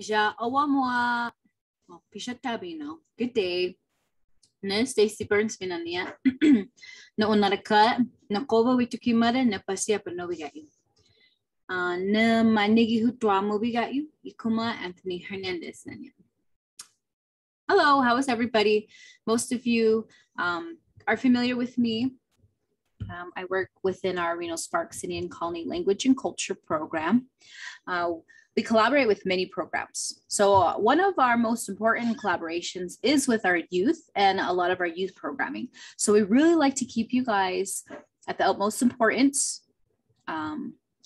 Ja awamoa pishatabino. Good day. Ne Stacy Burns minania. Na unaraka na koba witukimara na pasia panovigayu. Na manigi hutuamo vigayu. Ikuma Anthony Hernandez nanya. Hello, how is everybody? Most of you are familiar with me. I work within our Reno Sparks Indian Colony Language and Culture program. We collaborate with many programs. So one of our most important collaborations is with our youth and a lot of our youth programming. So we really like to keep you guys at the utmost importance,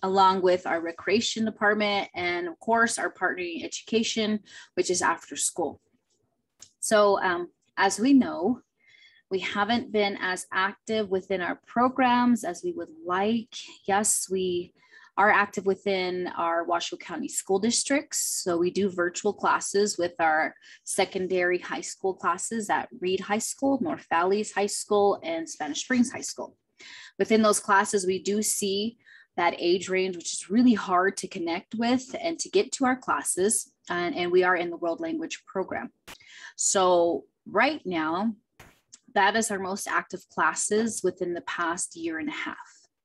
along with our recreation department and of course our partnering education, which is after school. So as we know, we haven't been as active within our programs as we would like. Yes, we are active within our Washoe County school districts. So we do virtual classes with our secondary high school classes at Reed High School, North Valleys High School, and Spanish Springs High School. Within those classes, we do see that age range, which is really hard to connect with and to get to our classes. And we are in the World Language Program. So right now, that is our most active classes within the past year and a half.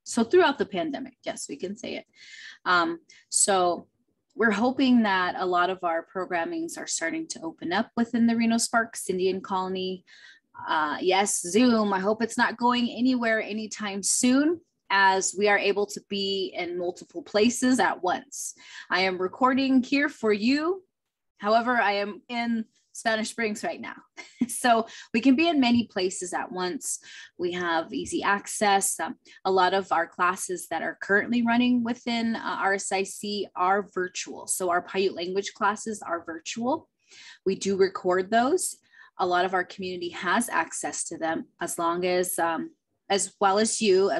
So throughout the pandemic, yes, we can say it. So we're hoping that a lot of our programmings are starting to open up within the Reno Sparks Indian Colony. Yes, Zoom, I hope it's not going anywhere anytime soon, as we are able to be in multiple places at once. I am recording here for you. However, I am in Spanish Springs right now. So we can be in many places at once. We have easy access. A lot of our classes that are currently running within RSIC are virtual. So our Paiute language classes are virtual. We do record those. A lot of our community has access to them as long as well as you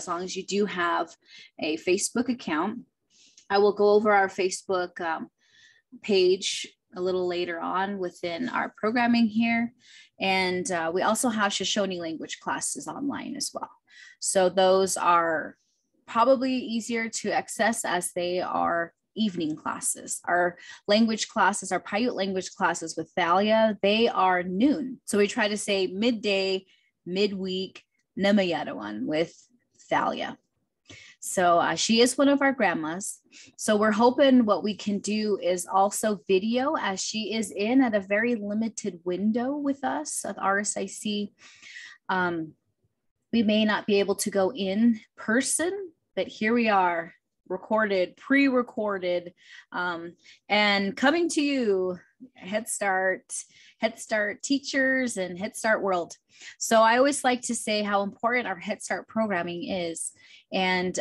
do have a Facebook account. I will go over our Facebook page a little later on within our programming here. And we also have Shoshone language classes online as well. So those are probably easier to access as they are evening classes. Our language classes, our Paiute language classes with Thalia, they are noon. So we try to say midday, midweek, Namayadawan with Thalia. So she is one of our grandmas. So we're hoping what we can do is also video, as she is in at a very limited window with us at RSIC. We may not be able to go in person, but here we are, recorded, pre-recorded, and coming to you, Head Start teachers and Head Start world. So I always like to say how important our Head Start programming is. And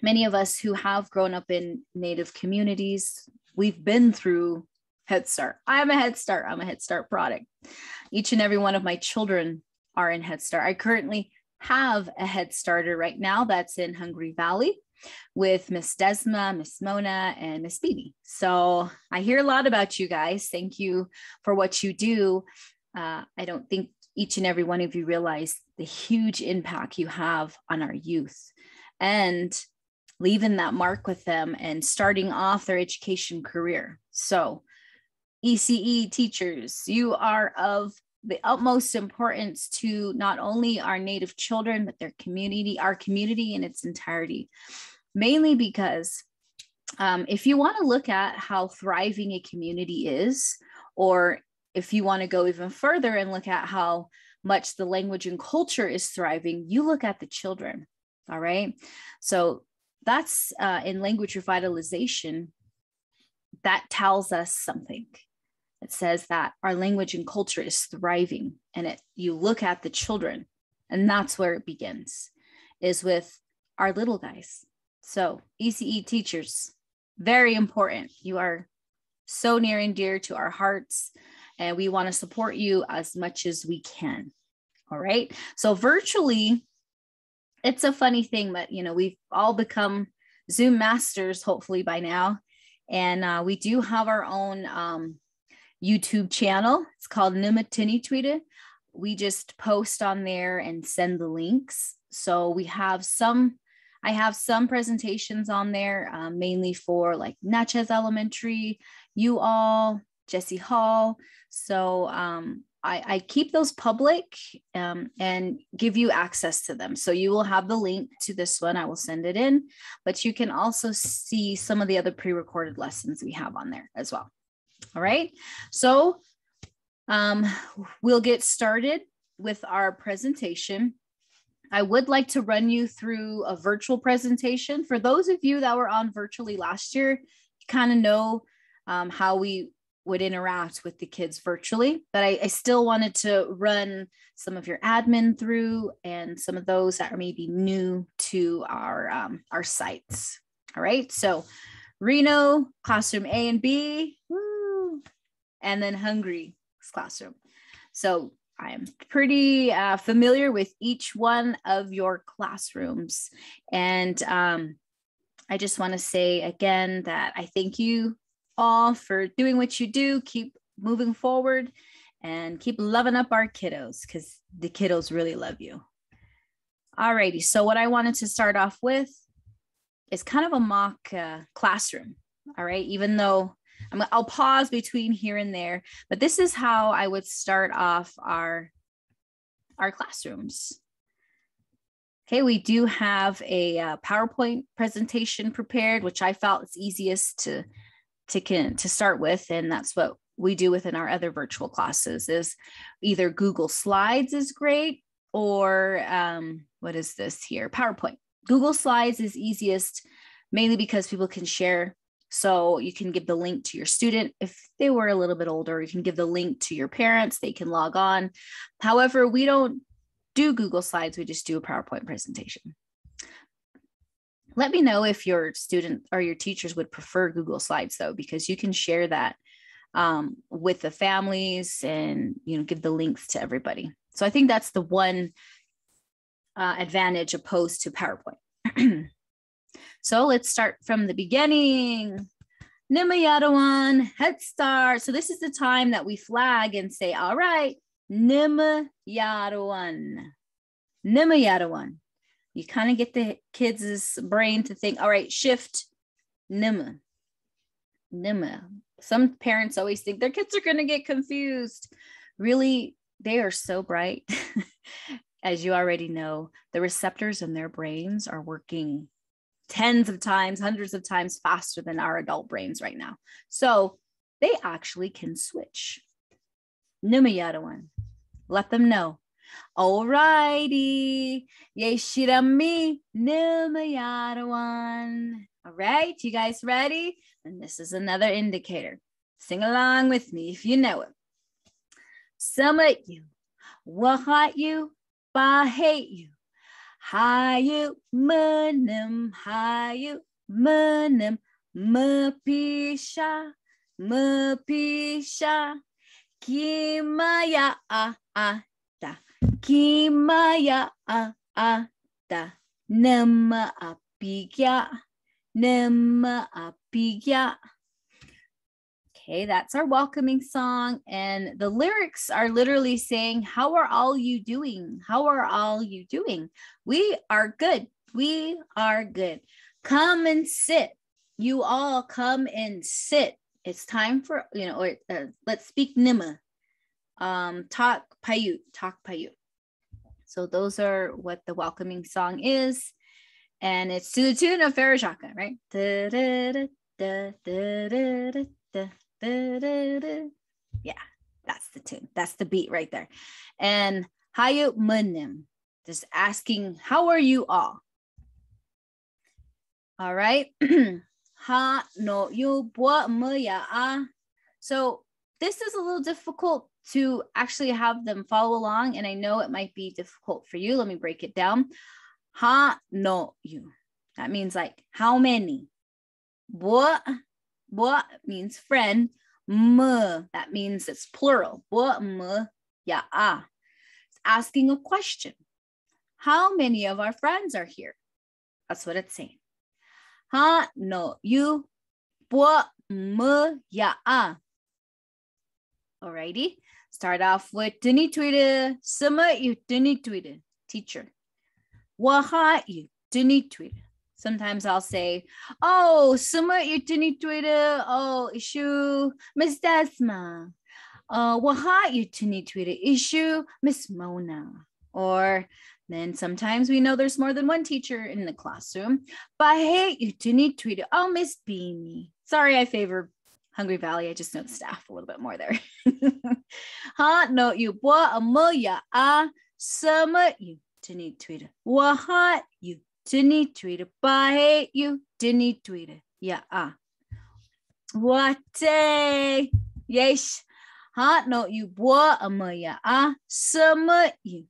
many of us who have grown up in Native communities, we've been through Head Start. I'm a Head Start product. Each and every one of my children are in Head Start. I currently have a Head Starter right now that's in Hungry Valley with Miss Desma, Miss Mona, and Miss Phoebe. So I hear a lot about you guys. Thank you for what you do. I don't think each and every one of you realize the huge impact you have on our youth and leaving that mark with them and starting off their education career. So ECE teachers, you are of the utmost importance to not only our Native children, but their community, our community in its entirety. Mainly because if you want to look at how thriving a community is, or if you want to go even further and look at how much the language and culture is thriving, you look at the children, all right? So that's in language revitalization, that tells us something. It says that our language and culture is thriving, and you look at the children, and that's where it begins, is with our little guys. So ECE teachers, very important. You are so near and dear to our hearts, and we want to support you as much as we can. All right. So virtually, it's a funny thing, but we've all become Zoom masters, hopefully by now. And we do have our own YouTube channel. It's called Numatini Tweeta. We just post on there and send the links. So I have some presentations on there, mainly for like Natchez Elementary, you all, Jesse Hall. So I keep those public and give you access to them. So you will have the link to this one. I will send it in, but you can also see some of the other pre-recorded lessons we have on there as well. All right. So we'll get started with our presentation. I would like to run you through a virtual presentation. For those of you that were on virtually last year, you kind of know how we would interact with the kids virtually, but I still wanted to run some of your admin through and some of those that are maybe new to our sites. All right, so Reno, classroom A and B, woo, and then Hungary classroom. So I am pretty familiar with each one of your classrooms. And I just want to say again that I thank you all for doing what you do. Keep moving forward and keep loving up our kiddos because the kiddos really love you. All righty. So what I wanted to start off with is kind of a mock classroom. All right. Even though I'll pause between here and there, but this is how I would start off our classrooms. Okay, we do have a PowerPoint presentation prepared, which I felt is easiest to start with, and that's what we do within our other virtual classes. Is either Google Slides is great, or what is this here? PowerPoint. Google Slides is easiest, mainly because people can share. So you can give the link to your student if they were a little bit older. You can give the link to your parents. They can log on. However, we don't do Google Slides. We just do a PowerPoint presentation. Let me know if your student or your teachers would prefer Google Slides, though, because you can share that with the families and give the links to everybody. So I think that's the one advantage opposed to PowerPoint. So let's start from the beginning. Nimayadawan, Head Start. So this is the time that we flag and say, all right, Nimayadawan. Nimayadawan. You kind of get the kids' brain to think, all right, shift, Nima. Nima. Some parents always think their kids are going to get confused. Really, they are so bright. As you already know, the receptors in their brains are working tens of times, hundreds of times faster than our adult brains right now. So they actually can switch. Nimayadawan. Let them know. All righty. Yeshirami Nimayadawan. All right, you guys ready? And this is another indicator. Sing along with me if you know it. Summit you, wahat you, bahate you. Hayu menem, mepisha, kimaya ada, kimaya ada, nema apigya. Okay, that's our welcoming song. And the lyrics are literally saying, how are all you doing? How are all you doing? We are good. We are good. Come and sit. You all come and sit. It's time for, let's speak Nima. Talk payut. So those are what the welcoming song is. And it's to the tune of Farajaka, right? Da, da, da, da, da, da, da, da. Yeah, that's the tune. That's the beat right there. And Hayu Munim, just asking, how are you all? All right. Ha no you bua muya. So this is a little difficult to actually have them follow along, and I know it might be difficult for you. Let me break it down. Ha no you. That means like how many. Bua means friend. That means it's plural. It's asking a question. How many of our friends are here? That's what it's saying. Ha no you Alrighty. Start off with Duni Twitter. Sama you Duni Twitter. Teacher. Waha you Duni Twitter. Sometimes I'll say, oh, summa yutinituida, oh, issue, Miss Desma. Waha yutinituida, issue, Miss Mona. Or then sometimes we know there's more than one teacher in the classroom. Bahe yutinituida, oh, Miss Beanie. Sorry, I favor Hungry Valley. I just know the staff a little bit more there. Ha no you boa amoya summa yutinituida. Waha you. Dini tweeter by you dini tweeter. Yeah. What yes. Ha no you boa amaya summa you.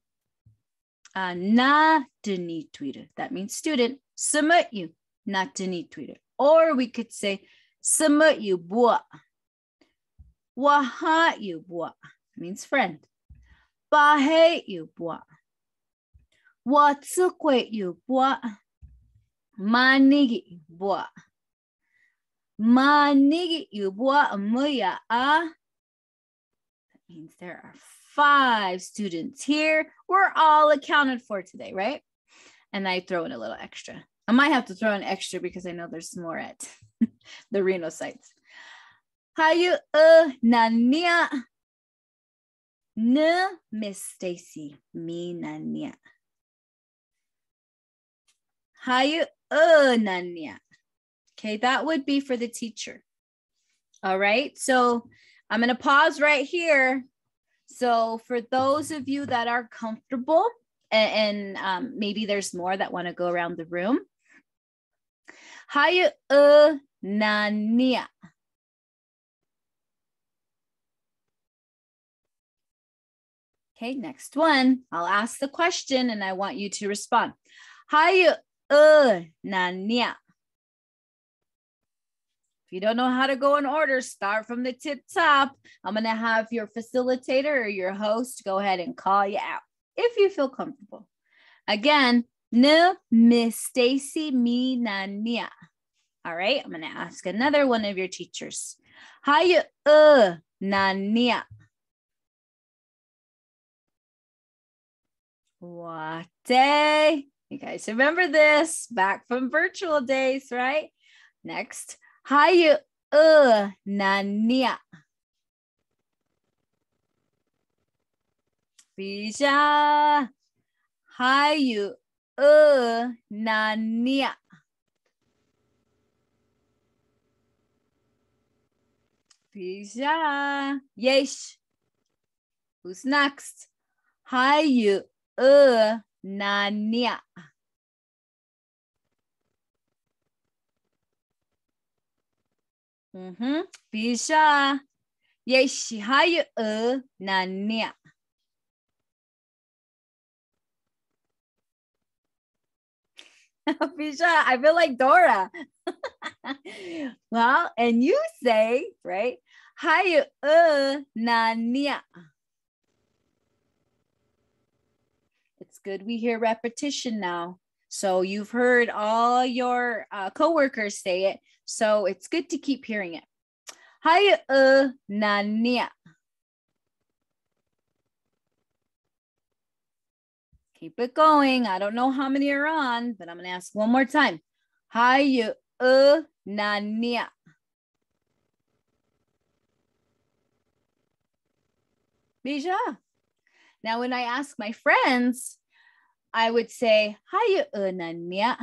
Na dini tweeter. That means student. Summa you. Not dini tweeter. Or we could say summa you boa. Waha you boa. Means friend. Bahe you boa. What's a quit you boa? Manigi boa. Manigi you boa amuya That means there are 5 students here. We're all accounted for today, right? And I throw in a little extra. I might have to throw in extra because I know there's more at the Reno sites. Hayu nania. Ne Miss Stacy. Me nania. Hayu nania. Okay, that would be for the teacher. All right, so I'm going to pause right here. So for those of you that are comfortable and maybe there's more that want to go around the room. Hayu nania. Okay, next one. I'll ask the question and I want you to respond. Hayu nania. If you don't know how to go in order, start from the tip top. I'm going to have your facilitator or your host go ahead and call you out if you feel comfortable. Again, ne Miss Stacy me nania. All right, I'm going to ask another one of your teachers. Hayu nania. What day? You guys remember this back from virtual days, right? Next, hayu nania. Bija. Hayu nania. Bija. Yes. Who's next? Hayu nania. Bisa. Yes, hayu nania. Bisa, I feel like Dora. Well, and you say, right? Hayu nania. It's good we hear repetition now. So you've heard all your coworkers say it. So it's good to keep hearing it. Hayu nania. Keep it going. I don't know how many are on, but I'm going to ask one more time. Hayu nania. Bija. Now, when I ask my friends, I would say, hayu nania.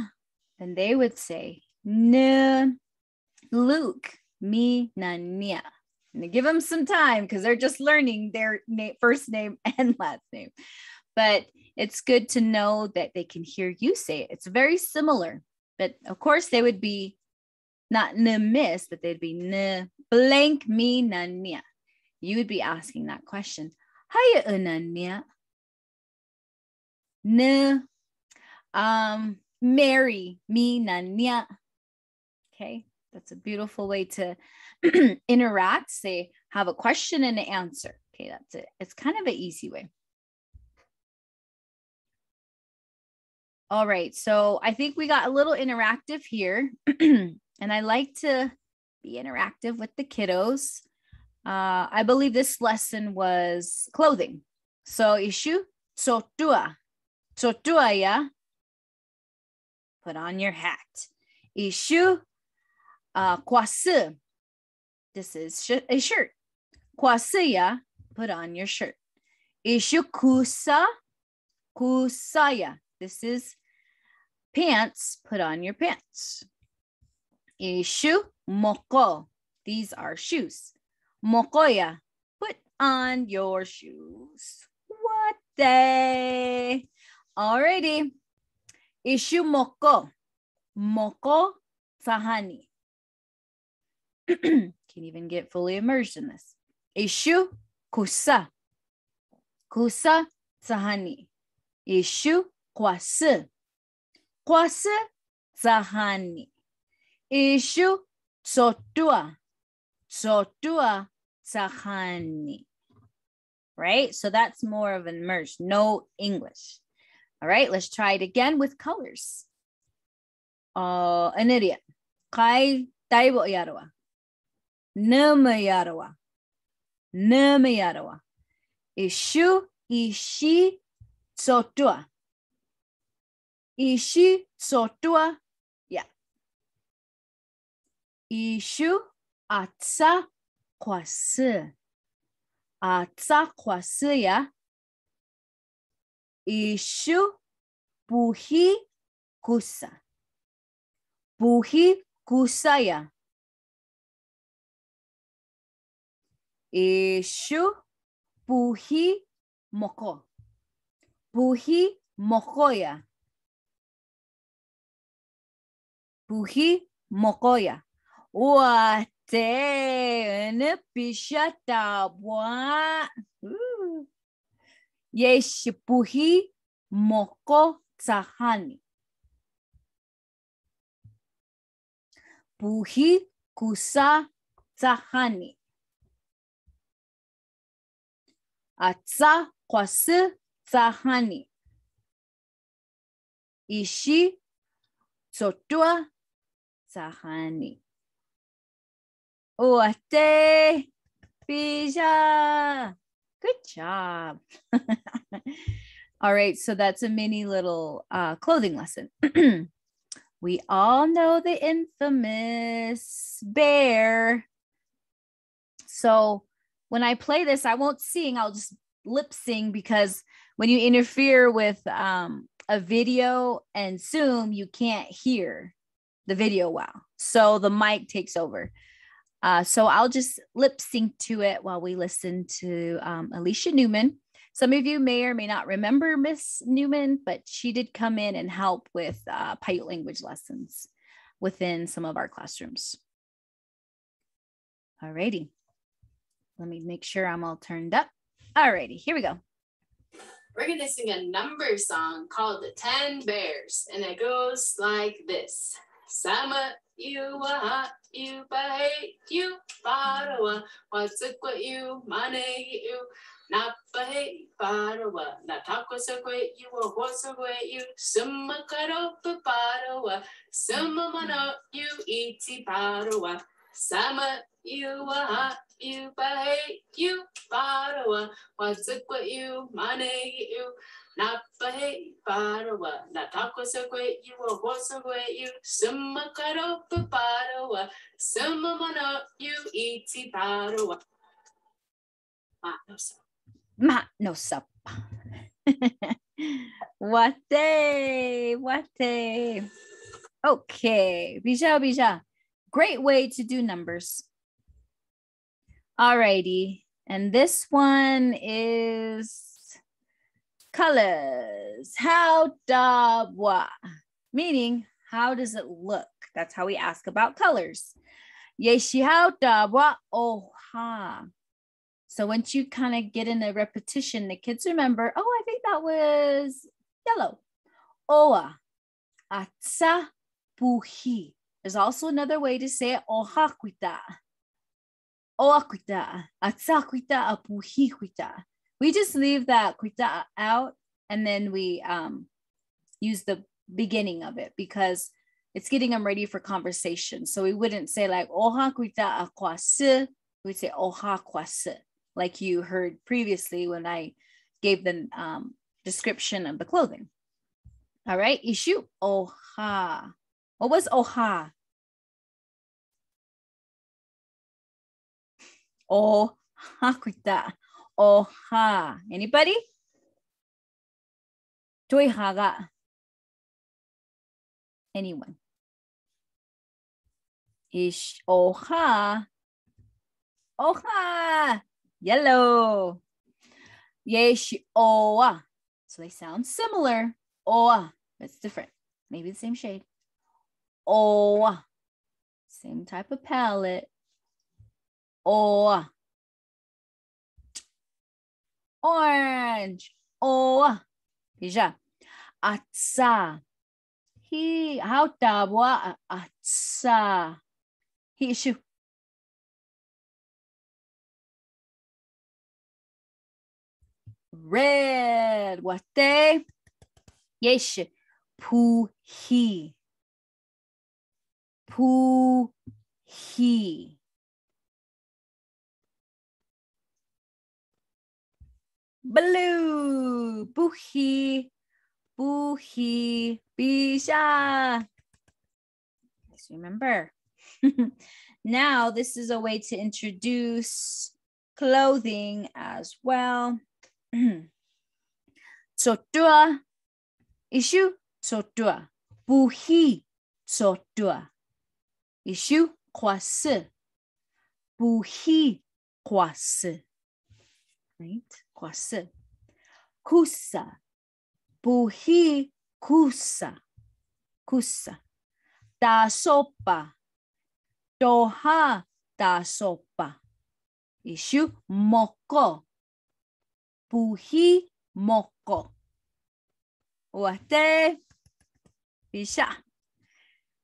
And they would say, ne, Luke, me nania. And give them some time because they're just learning their first name and last name. But it's good to know that they can hear you say it. It's very similar. But of course, they would be not ne miss, but they'd be ne blank me nania. You would be asking that question. Hayu nania. Ne Mary me nania. Okay, that's a beautiful way to interact. Say, have a question and an answer. Okay, that's it. It's kind of an easy way. All right, so I think we got a little interactive here. And I like to be interactive with the kiddos. I believe this lesson was clothing. So issue, sotua. Sotua ya. put on your hat. Ishu, kwasu. This is a shirt. Kwasuya, put on your shirt. Ishu kusa, kusaya. This is pants, put on your pants. Ishu moko. These are shoes. Mokoya, put on your shoes. What day? Alrighty. Ishu moko. Moko sahani. Can even get fully immersed in this. Ishu kusa. Kusa sahani. Ishu kwasu. Kwasu sahani. Ishu sotua. Sotua sahani. Right? So that's more of an immerse. No English. All right, let's try it again with colors. An idiot. Kai taibo yarawa. Nama yarawa. Nama yarawa. Ishu ishi sotua. Ishi sotua. Yeah. Ishu atsa kwasu. Atsa kwasu ya. Ishu buhi kusa. Buhi kusaya. Ishu buhi moko. Buhi mokoya. Buhi mokoya. Wate nipishata wa. Yesh buhi moko sahani. Buhi kusa sahani. Atsa kwasu sahani. Ishi sotua sahani. Uate bija. Good job. All right, so that's a mini little clothing lesson. We all know the infamous bear. So when I play this, I won't sing, I'll just lip sing, because when you interfere with a video and Zoom, you can't hear the video well. So the mic takes over. So I'll just lip sync to it while we listen to Alicia Newman. Some of you may or may not remember Miss Newman, but she did come in and help with Paiute language lessons within some of our classrooms. All righty. Let me make sure I'm all turned up. All righty, here we go. We're going to sing a number song called The 10 Bears, and it goes like this. Sama you wa you bahe you parawa watsukwa you mane you napahe parawa natakosakwe you wasakwe you sumakaro parawa sumamano you iti parawa sama you wa you bahe you parawa watsukwa you mane you Napahe parawa, natakosakwe you wasakwe you sumakaro parawa, sumamano you iti parawa. Ma no sup. Wate. Okay, bija. Great way to do numbers. Alrighty, and this one is colors. How da wa, meaning how does it look? That's how we ask about colors. Yeshi how da wa oha. So once you kind of get in a repetition, the kids remember, oh, I think that was yellow. Oa, atsa puhi. There's also another way to say it, oha kuita. Oa kuita, atsa kuita, apuhi kuita. We just leave that kuita out, and then we use the beginning of it because it's getting them ready for conversation. So we wouldn't say like oha kuita akwase. We'd say oha kwase, like you heard previously when I gave the description of the clothing. All right, issue oha. What was oha? Oha kita. Oha. Anybody? Toihaga. Anyone? Ish oha. Oha. Yellow. Yesh oa. So they sound similar. Oa. That's different. Maybe the same shade. Oa. Same type of palette. Oa. Orange. Oa. Bija. Atsa. He. How tabwa atsa. He issue. Red. Wate. Yesh. Puhi. Puhi. Blue. Puhi. Puhi. Bisha. Let's remember. Now, this is a way to introduce clothing as well. Sotua. Issue. Sotua. Puhi. Sotua. Issue. Kwasi. Puhi. Kwasi. Right? Kwasi. Kusa. Puhi. Kusa. Kusa. Da sopa. Doha da sopa. Issue moko. Puhi moko. Wate. Bisha.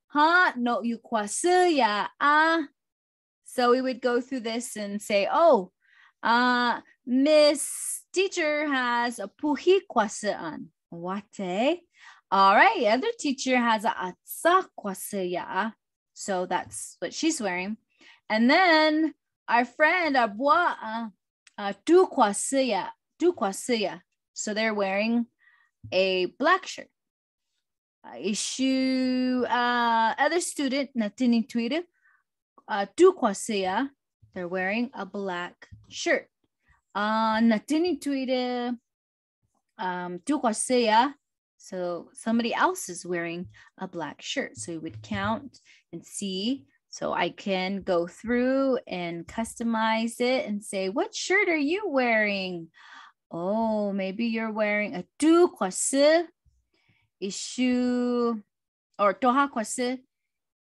Ha no yukwasi ya a. So we would go through this and say, oh, Miss Teacher has a puhi kwasi on. Wate. All right, other teacher has a atsa kwasi ya. So that's what she's wearing. And then our friend Abwa tu kwasiya. So they're wearing a black shirt. Issue other student natini tweeted tu kwasiya. They're wearing a black shirt. Natini tweeted tu kwasiya. So somebody else is wearing a black shirt. So we would count and see. So I can go through and customize it and say, what shirt are you wearing? Oh, maybe you're wearing a tu kwasi issue or toha kwasi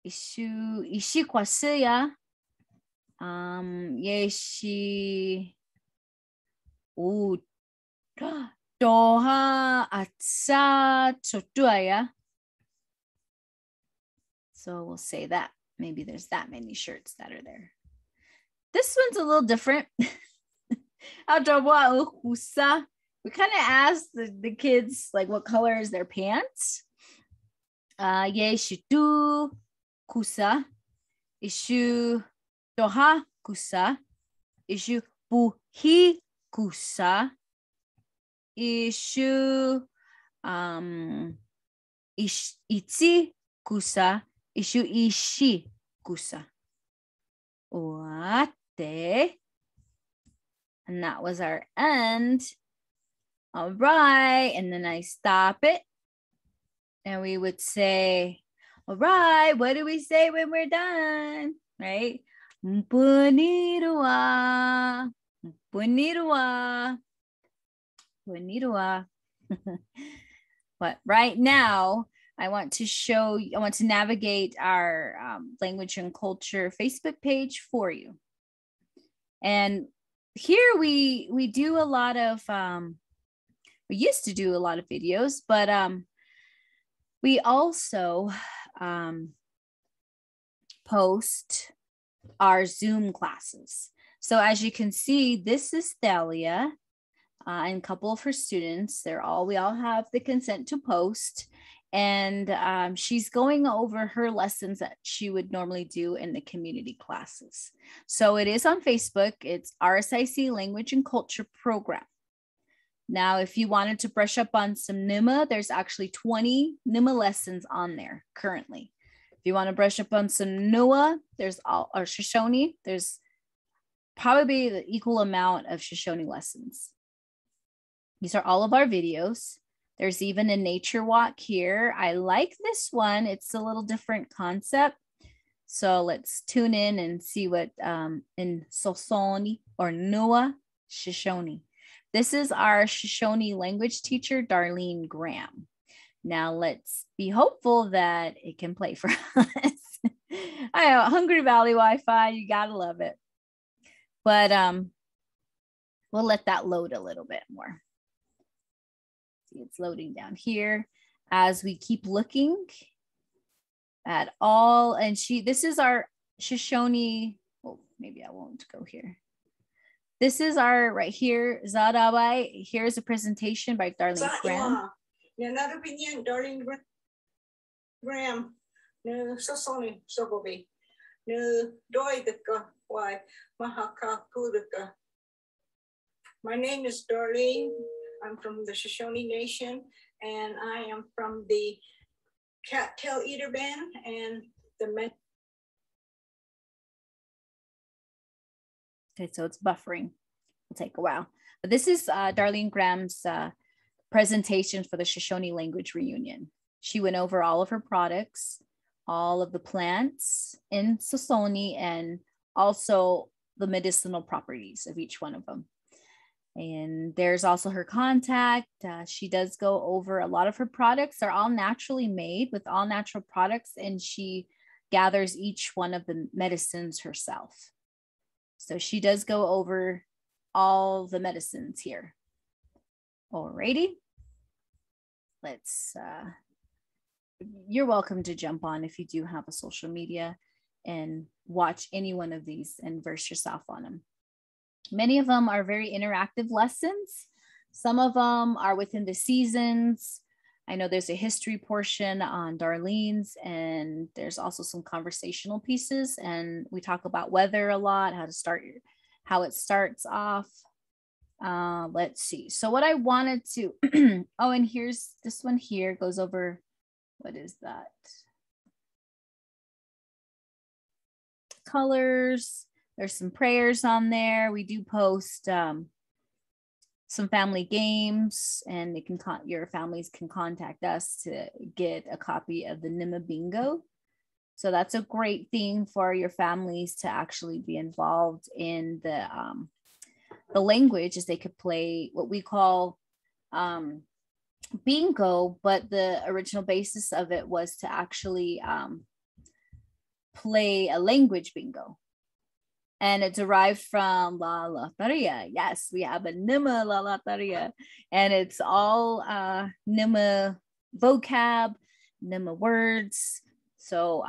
issue ishi kwasi ya. Yeshi. Ooh. Toha atsa tsotuaya. So we'll say that. Maybe there's that many shirts that are there. This one's a little different. We kind of asked the kids like what color is their pants. Yeshitu kusa. Ishu toha kusa. Ishu puhi kusa. Issue itzi kusa. Issue ishi kusa. Wate. And that was our end. All right. And then I stop it. And we would say, all right, what do we say when we're done? Right? Punirua. Punirua. But right now, I want to navigate our language and culture Facebook page for you. And here we do a lot of, we used to do a lot of videos, but we also post our Zoom classes. So as you can see, this is Thalia. And a couple of her students, we all have the consent to post, and she's going over her lessons that she would normally do in the community classes. So it is on Facebook. It's RSIC Language and Culture Program. Now, if you wanted to brush up on some Nima, there's actually 20 Nima lessons on there currently. If you want to brush up on some Nua, there's all, or Shoshone, there's probably the equal amount of Shoshone lessons. These are all of our videos. There's even a nature walk here. I like this one. It's a little different concept. So let's tune in and see what in Sosoni or Nua Shoshone. This is our Shoshone language teacher, Darlene Graham. Now let's be hopeful that it can play for us. I know, Hungry Valley Wi-Fi, you gotta love it. But we'll let that load a little bit more. See, it's loading down here as we keep looking at all. And this is our Shoshone. Oh, maybe I won't go here. This is our right here, Zadabai. Here's a presentation by Darlene Graham. Darlene Graham. No, so sorry, so boby. No, why? My name is Darlene. I'm from the Shoshone Nation, and I am from the Cattail Eater Band and the men. Okay, so it's buffering. It'll take a while. But this is Darlene Graham's presentation for the Shoshone Language Reunion. She went over all of her products, all of the plants in Shoshone, and also the medicinal properties of each one of them. And there's also her contact. She does go over a lot of her products. They're all naturally made with all natural products, and she gathers each one of the medicines herself. So she does go over all the medicines here. Alrighty. Let's, you're welcome to jump on if you do have a social media and watch any one of these and verse yourself on them. Many of them are very interactive lessons. Some of them are within the seasons. I know there's a history portion on Darlene's, and there's also some conversational pieces. And we talk about weather a lot, how it starts off. Let's see. So what I wanted to, oh, and here's this one here goes over, what is that? Colors. There's some prayers on there. We do post some family games, and your families can contact us to get a copy of the Nima Bingo. So that's a great thing for your families to actually be involved in the language, as they could play what we call bingo, but the original basis of it was to actually play a language bingo. And it derived from La Lataria. Yes, we have a Nima La Lataria. And it's all Nima vocab, Nima words. So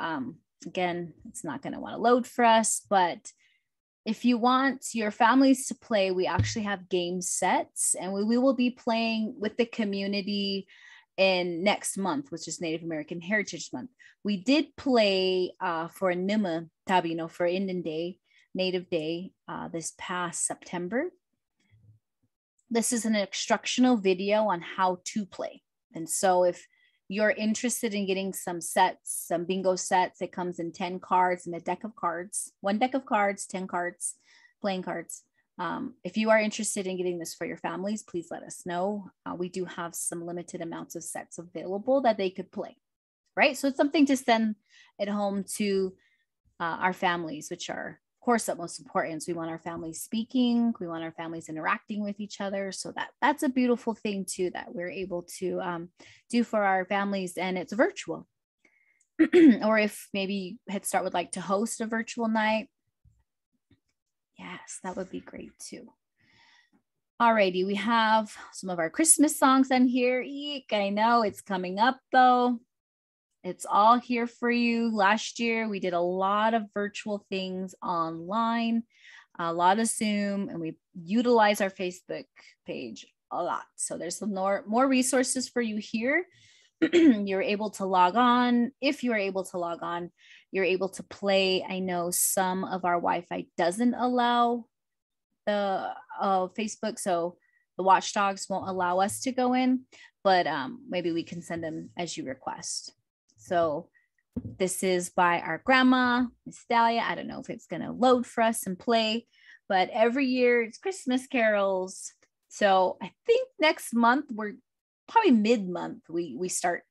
again, it's not going to want to load for us. But if you want your families to play, we actually have game sets. And we will be playing with the community in next month, which is Native American Heritage Month. We did play for Nima Tabino for Indian Day, Native Day, this past September. This is an instructional video on how to play. And so if you're interested in getting some sets, some bingo sets, it comes in 10 cards and a deck of cards, 1 deck of cards, 10 cards, playing cards. If you are interested in getting this for your families, please let us know. We do have some limited amounts of sets available that they could play, right? So it's something to send at home to our families, which are, of course, the most important. So we want our families speaking, we want our families interacting with each other. So that's a beautiful thing too, that we're able to do for our families, and it's virtual. Or if maybe Head Start would like to host a virtual night, yes, that would be great too. Alrighty, we have some of our Christmas songs on here. Eek, I know it's coming up though. It's all here for you. Last year, we did a lot of virtual things online, a lot of Zoom, and we utilize our Facebook page a lot. So there's some more resources for you here. You're able to log on. If you're able to log on, you're able to play. I know some of our Wi-Fi doesn't allow the Facebook. So the watchdogs won't allow us to go in, but maybe we can send them as you request. So this is by our grandma, Miss Dahlia. I don't know if it's going to load for us and play, but every year it's Christmas carols. So I think next month, we're probably mid-month, we start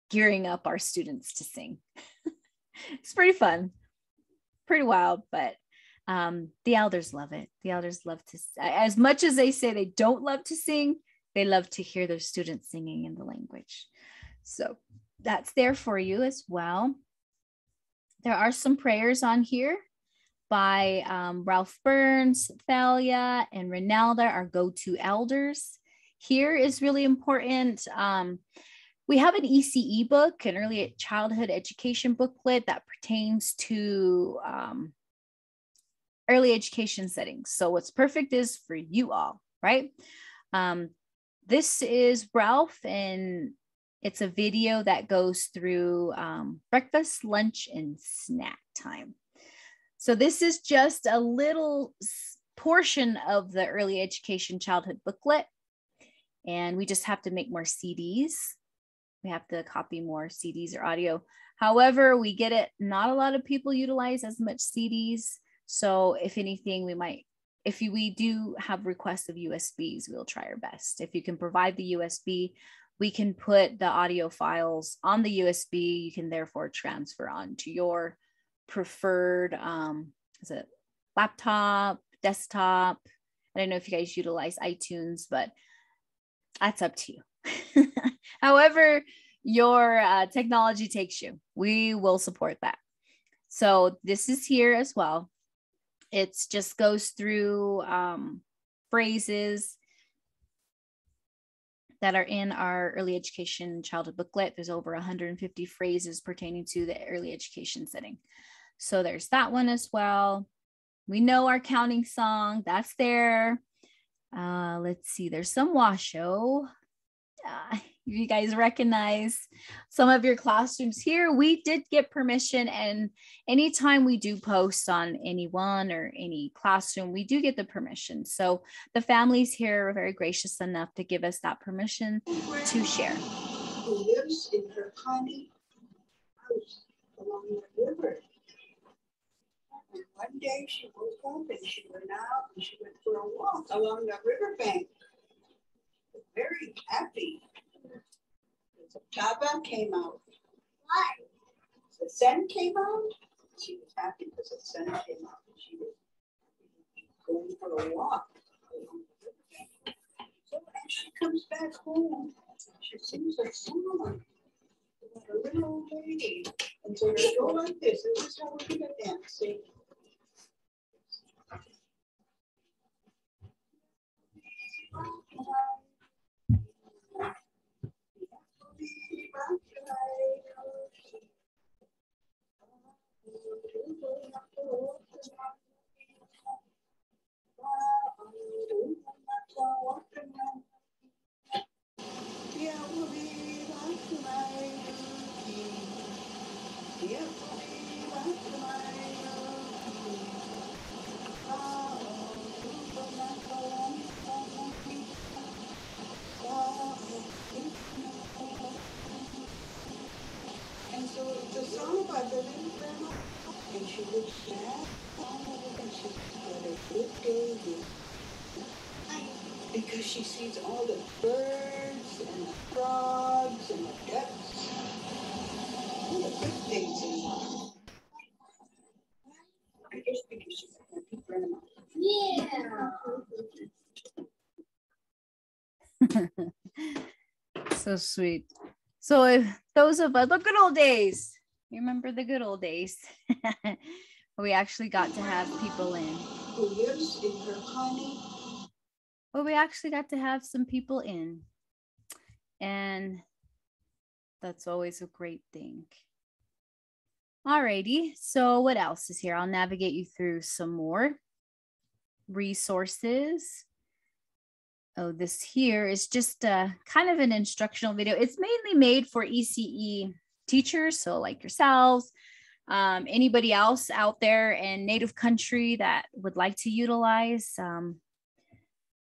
gearing up our students to sing. It's pretty fun, pretty wild, but the elders love it. The elders love to, as much as they say they don't love to sing, they love to hear their students singing in the language. So that's there for you as well. There are some prayers on here by Ralph Burns, Thalia, and Ronalda, our go-to elders. Here is really important. We have an ECE book, an early childhood education booklet that pertains to early education settings. So what's perfect is for you all, right? This is Ralph, and it's a video that goes through breakfast, lunch, and snack time. So this is just a little portion of the early education childhood booklet. And we just have to make more CDs. We have to copy more CDs or audio. However, we get it. Not a lot of people utilize as much CDs. So if anything, we might, if we do have requests of USBs, we'll try our best. If you can provide the USB, we can put the audio files on the USB. You can therefore transfer on to your preferred, is it laptop, desktop? I don't know if you guys utilize iTunes, but that's up to you. However, your technology takes you, we will support that. So this is here as well. It just goes through phrases that are in our early education childhood booklet. There's over 150 phrases pertaining to the early education setting. So there's that one as well. We know our counting song, that's there. Let's see, there's some Washoe. You guys recognize some of your classrooms here. We did get permission, and anytime we do post on anyone or any classroom, we do get the permission. So the families here are very gracious enough to give us that permission to share. Who lives in her tiny house along the river. And one day she woke up and she went out and she went for a walk along the riverbank. Very happy. The Taba came out. Why? The sun came out. She was happy because the sun came out and she was going for a walk along the riverbank. So as she comes back home, she sings a song about a little old lady. And so they go like this. This is how we're going to dance. See? And so it's a song about the little grandma, and she looks sad, and she's got a good day because she sees all the birds and the frogs and the ducks, all the good things in life. I just think she's a happy grandma. Yeah. So sweet. So if those of us, the good old days, you remember the good old days? We actually got to have people in. Who lives in her honey. Well, we actually got to have some people in. And that's always a great thing. Alrighty, so what else is here? I'll navigate you through some more resources. Oh, this here is just kind of an instructional video. It's mainly made for ECE teachers, so like yourselves, anybody else out there in native country that would like to utilize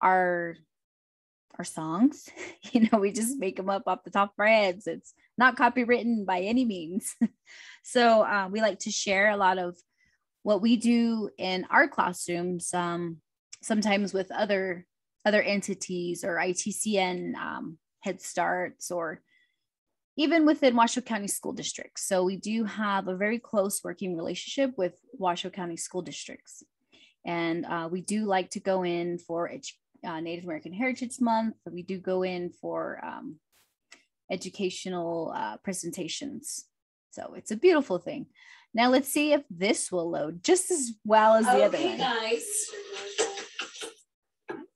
our our songs. You know, we just make them up off the top of our heads. It's not copywritten by any means. So we like to share a lot of what we do in our classrooms, sometimes with other entities or ITCN Head Starts, or even within Washoe County School Districts. So we do have a very close working relationship with Washoe County School Districts. And we do like to go in for Native American Heritage Month. We do go in for educational presentations. So it's a beautiful thing. Now let's see if this will load just as well as the other one. Okay, guys.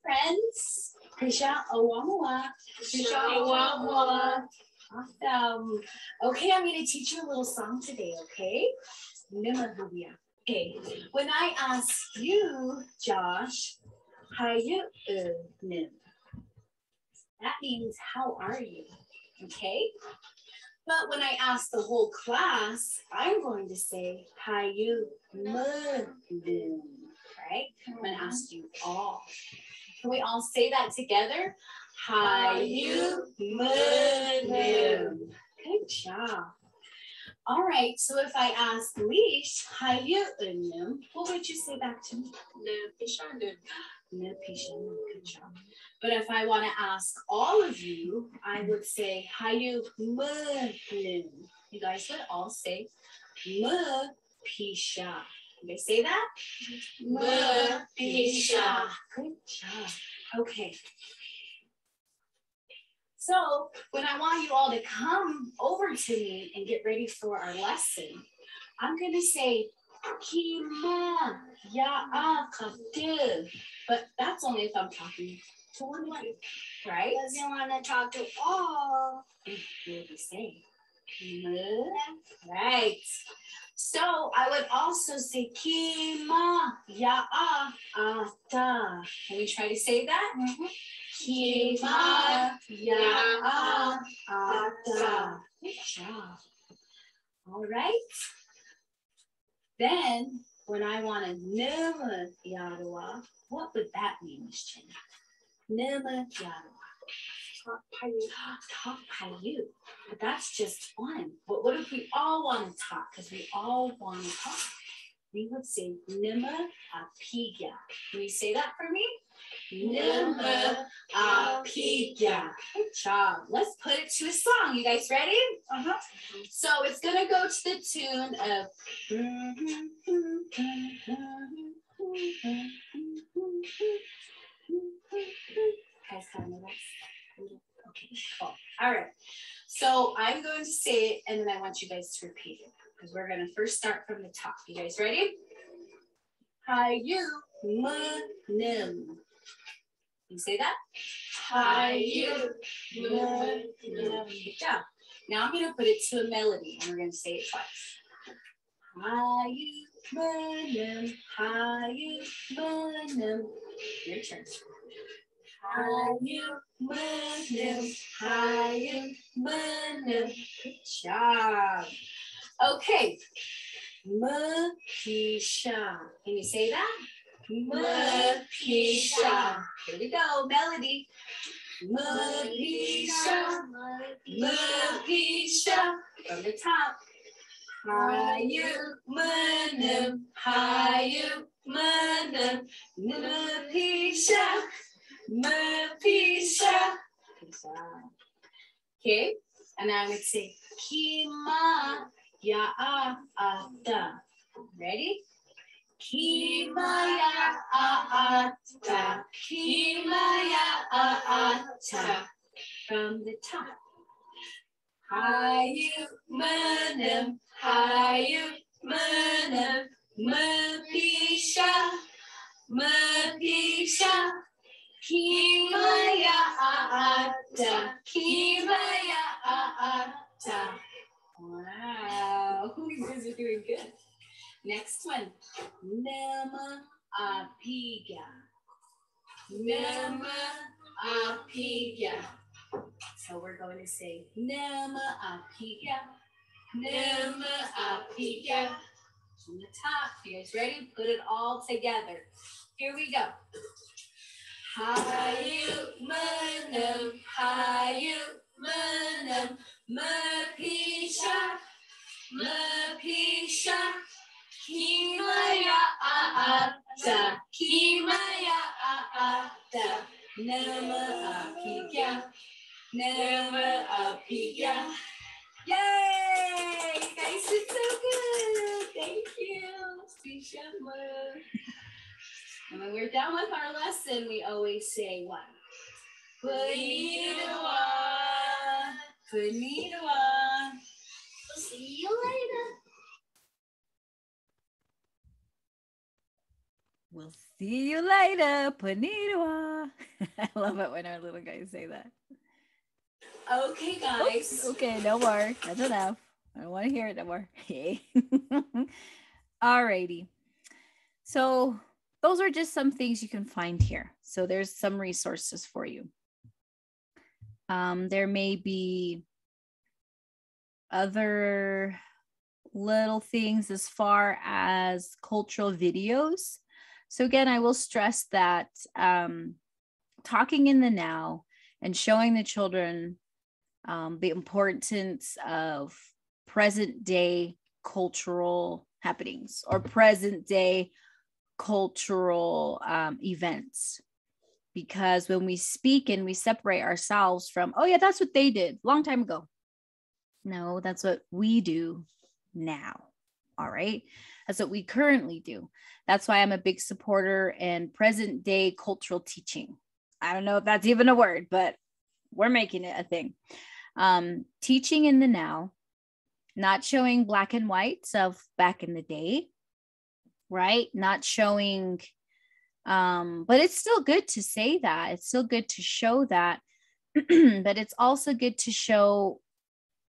Friends. Krisha Awamua. Krisha Awamua. Awesome. Okay, I'm going to teach you a little song today, okay? Okay, when I ask you, Josh, how you doing? That means how are you, okay? But when I ask the whole class, I'm going to say how you doing, right? I'm going to ask you all. Can we all say that together? How you doing? Good job. All right, so if I ask Leash, how you doing? What would you say back to me? No, good job. But if I want to ask all of you, I would say, how you doing? You guys would all say, pisha. You guys say that? Pisha. Good job. Okay. So when I want you all to come over to me and get ready for our lesson, I'm going to say, Kima Ya'akatu. But that's only if I'm talking to one, right? Does you want to talk to all? What do you say? Right. So I would also say, Kima Ya'ata. Can we try to say that? Mm-hmm. Kima Ya'ata. Good job. All right. Then, when I want to Numa Yarawa, what would that mean, Miss Jenny? Numa Yarawa. Talk by you. But that's just one. But what if we all want to talk? Because we all want to talk. We would say Numa Apiga. Can you say that for me? Numa Apiga. Good job. Let's put it to a song. You guys ready? Uh-huh. So it's going to go to the tune of. Guys, kind of know that? Okay, cool. All right. So I'm going to say it, and then I want you guys to repeat it, because we're going to first start from the top. You guys ready? Hi, you, nim. You say that? Hi, you, nim. Good job. Now I'm going to put it to a melody, and we're going to say it twice. Hi, you, nim. Hi, you, nim. Your turn. Hi, you, nim. Hi, you, nim. Good job. Okay. Pisha. Can you say that? Pisha. Here we go. Melody. Pisha. Pisha. From the top. Hi, you, nim. Hi, you, nim. Pisha. Pisha. Okay. And I would say Kima Ya'ata. Ready? Kima Ya'ata. Kima Ya'ata. From the top. Hi, you, nim. Hi, you, nim. Pisha. Pisha. Kima Ya'ata. Kima Ya'ata. Wow, you guys are doing good. Next one. Nama Apiga. Nama Apiga. So we're going to say Nama Apiga. Nama Apiga. From the top. You guys ready? Put it all together. Here we go. Hayu menem, hayu menem, mepisah, mepisah. Kimaya ada, kimaya ada, nama apinya, nama apinya. Yay! You guys did so good. Thank you. And when we're done with our lesson, we always say what? Konnichiwa. Konnichiwa. We'll see you later. We'll see you later. Konnichiwa. I love it when our little guys say that. Okay, guys. Oops. Okay, no more. That's enough. I don't want to hear it no more. Alrighty. So those are just some things you can find here. So there's some resources for you. There may be other little things as far as cultural videos. So again, I will stress that talking in the now and showing the children the importance of present day cultural happenings or present day cultural events. Because when we speak and we separate ourselves from, oh yeah, that's what they did long time ago. No, that's what we do now. All right. That's what we currently do. That's why I'm a big supporter in present day cultural teaching. I don't know if that's even a word, but we're making it a thing. Teaching in the now, not showing black and whites of back in the day, right? Not showing, but it's still good to say that. It's still good to show that, but it's also good to show,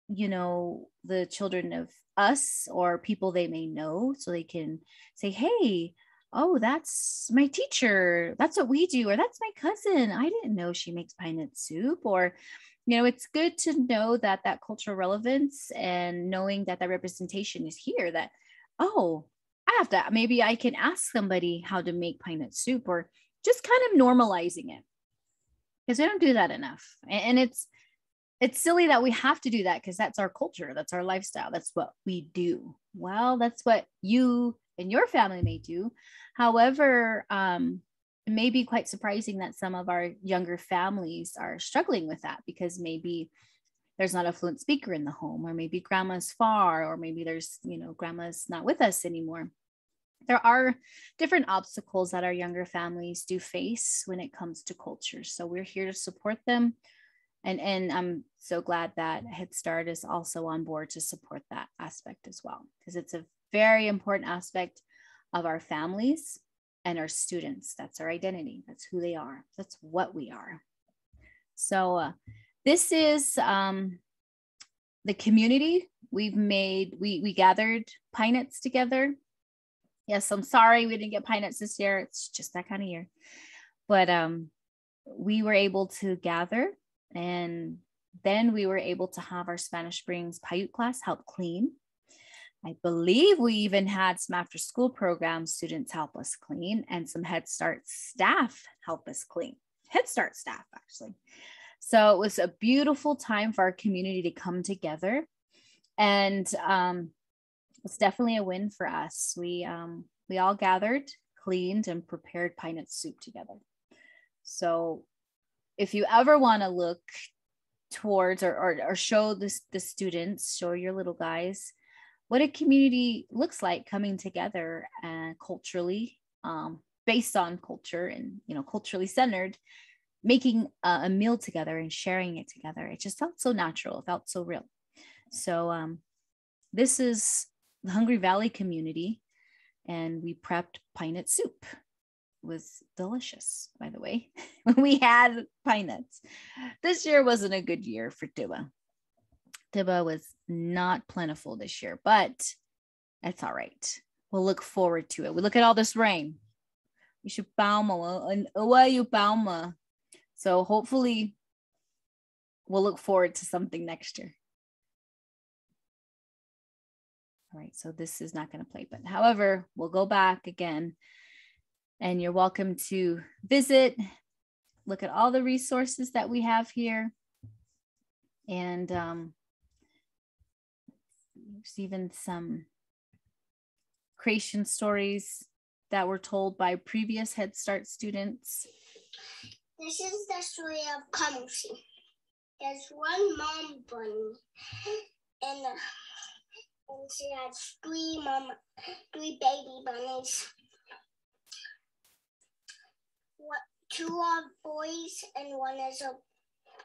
you know, the children of us or people they may know, so they can say, hey, oh, that's my teacher. That's what we do. Or that's my cousin. I didn't know she makes pine nut soup. Or, you know, it's good to know that that cultural relevance and knowing that that representation is here, that, oh, I have to, maybe I can ask somebody how to make pine nut soup, or just kind of normalizing it, because we don't do that enough. And it's silly that we have to do that, because that's our culture. That's our lifestyle. That's what we do. Well, that's what you and your family may do. However, it may be quite surprising that some of our younger families are struggling with that, because maybe there's not a fluent speaker in the home, or maybe grandma's far, or maybe there's, you know, grandma's not with us anymore. There are different obstacles that our younger families do face when it comes to culture. So we're here to support them. And I'm so glad that Head Start is also on board to support that aspect as well, because it's a very important aspect of our families and our students. That's our identity. That's who they are. That's what we are. So this is the community we've made. We gathered pine nuts together. Yes, I'm sorry we didn't get pine nuts this year. It's just that kind of year. But we were able to gather. And then we were able to have our Spanish Springs Paiute class help clean. I believe we even had some after school program students help us clean, and some Head Start staff help us clean. Head Start staff, actually. So it was a beautiful time for our community to come together. And it's definitely a win for us. We all gathered, cleaned, and prepared pine nut soup together. So if you ever want to look towards or show the students, show your little guys what a community looks like coming together and culturally, based on culture and, you know, culturally centered, making a meal together and sharing it together. It just felt so natural. It felt so real. So this is the Hungry Valley community, and we prepped pine nut soup. Was delicious, by the way. We had pine nuts. This year wasn't a good year for Tiba. Tiba was not plentiful this year, but it's all right. We'll look forward to it. We look at all this rain. We should bauma. So hopefully we'll look forward to something next year. All right, so this is not going to play, but however, we'll go back again. And you're welcome to visit look at all the resources that we have here. And there's even some creation stories that were told by previous Head Start students. This is the story of Kamusi. There's one mom bunny, and she has three baby bunnies. Two are boys and one is a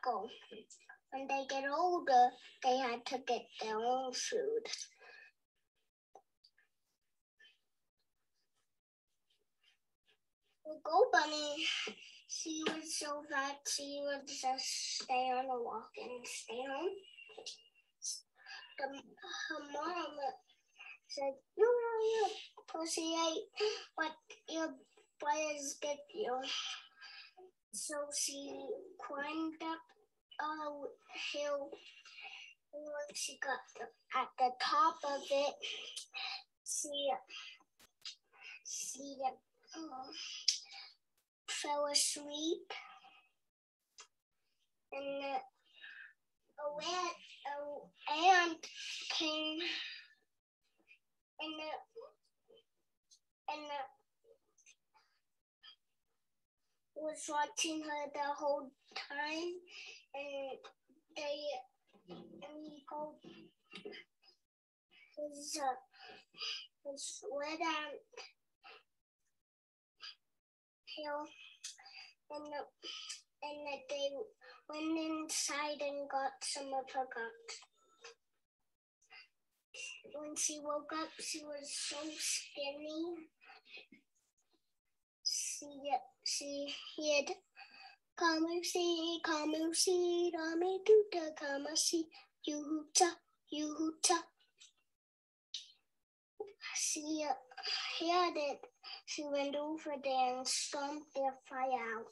girl. When they get older, they had to get their own food. The girl bunny, she was so fat, she would just stay on a walk and stay home. Her mom said, no, pussy ate what your brothers did you. So she climbed up a hill, and when she got at the top of it, she fell asleep, and an ant came and was watching her the whole time, and he called his red ant hill, and they went inside and got some of her guts. When she woke up, she was so skinny. She hid, Kamusi, Kamusi, Rame Duta, Kamasi, Yuhuta. She heard it. She went over there and stomped their fire out.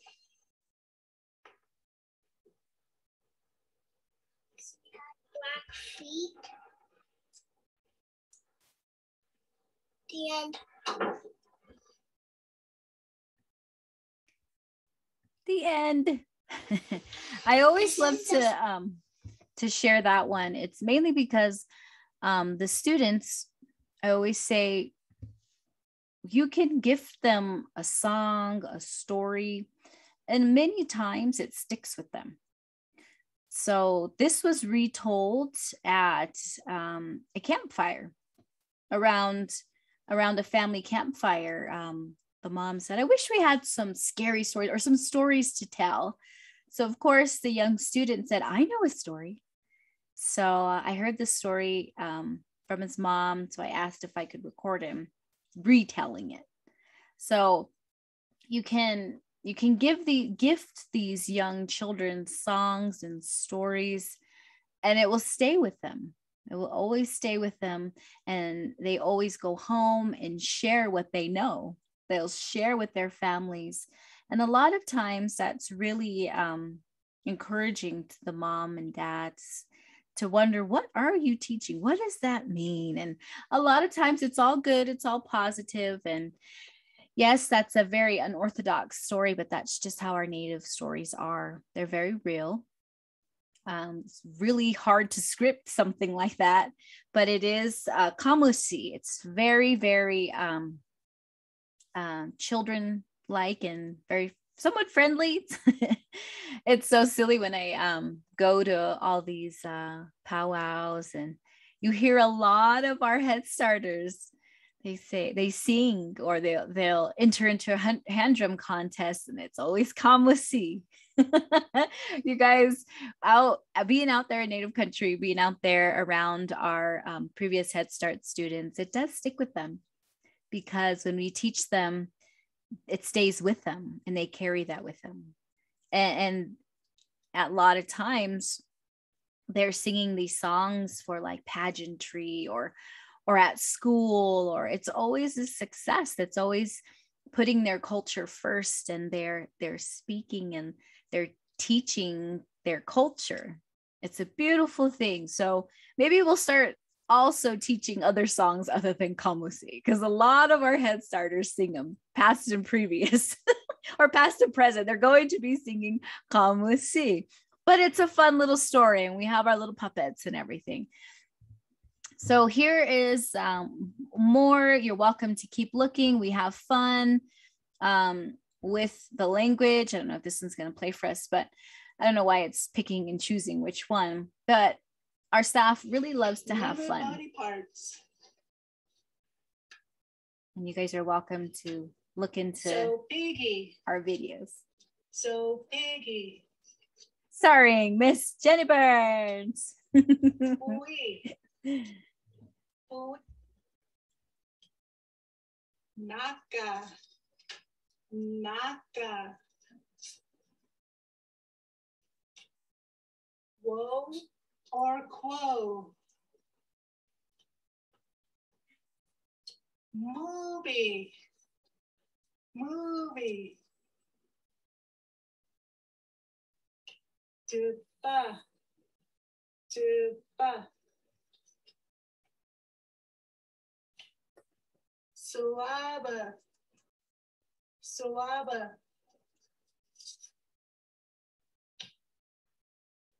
She had black feet. The end. The end. I always love to share that one. It's mainly because the students, I always say, you can gift them a song, a story, and many times it sticks with them. So this was retold at a campfire, around a family campfire. The mom said, I wish we had some scary stories or some stories to tell. So of course the young student said, I know a story. So I heard this story from his mom. So I asked if I could record him retelling it. So you can gift these young children songs and stories, and it will stay with them. It will always stay with them, and they always go home and share what they know. They'll share with their families, and a lot of times that's really encouraging to the mom and dads to wonder, what are you teaching? What does that mean? And a lot of times it's all good, it's all positive, and yes, that's a very unorthodox story, but that's just how our native stories are. They're very real. It's really hard to script something like that, but it is kamusi. It's very, very children-like and very somewhat friendly. It's so silly when I go to all these powwows, and you hear a lot of our Head Starters. They sing, or they'll enter into a hand drum contest, and it's always kamusi. You guys being out there in Native country, being out there around our previous Head Start students, it does stick with them, because when we teach them, it stays with them and they carry that with them. And a lot of times they're singing these songs for like pageantry or at school, or it's always a success. That's always putting their culture first, and they're speaking and they're teaching their culture. It's a beautiful thing. So maybe we'll start also teaching other songs other than Kamusi, because a lot of our Head Starters sing them, past and previous, or past and present. They're going to be singing Kamusi. But it's a fun little story, and we have our little puppets and everything. So here is more. You're welcome to keep looking. We have fun with the language. I don't know if this one's going to play for us, but I don't know why it's picking and choosing which one. But our staff really loves to have fun. Body parts. And you guys are welcome to look into So piggy. our videos. So piggy. Starring Miss Jenny Burns. Pui. Pui. Naka. Naka. Whoa or quo. Movie. Movie. Tuba. Tuba. Suaba. Suaba.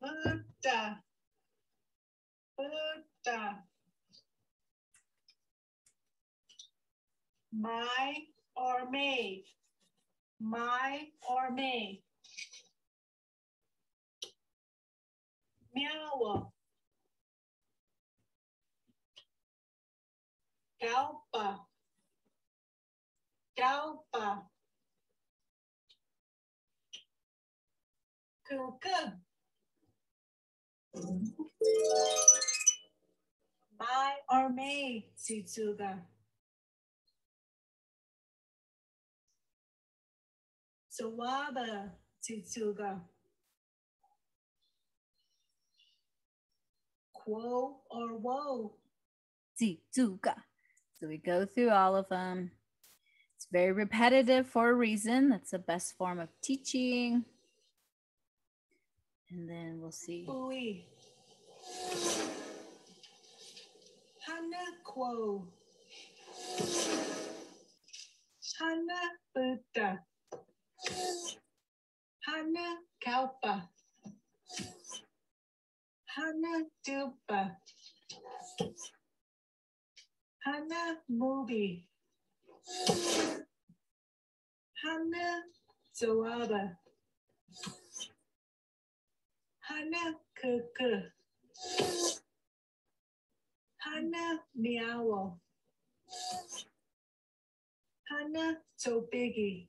Buddha. Buddha. My or may. My or may. Meow. Galpa. Galpa. Kuka. My or may, Tsutsuga. Sawaba, Tsutsuga. Quo or woe. Tsutsuga. So we go through all of them. It's very repetitive for a reason. That's the best form of teaching. And then we'll see. Ui. Hana quo. Hana Buddha. Hana Kalpa. Hana Dupa. Hana Movie. Hana Zawaba. Hana Kuku. Hana Meow. Hana So Biggie.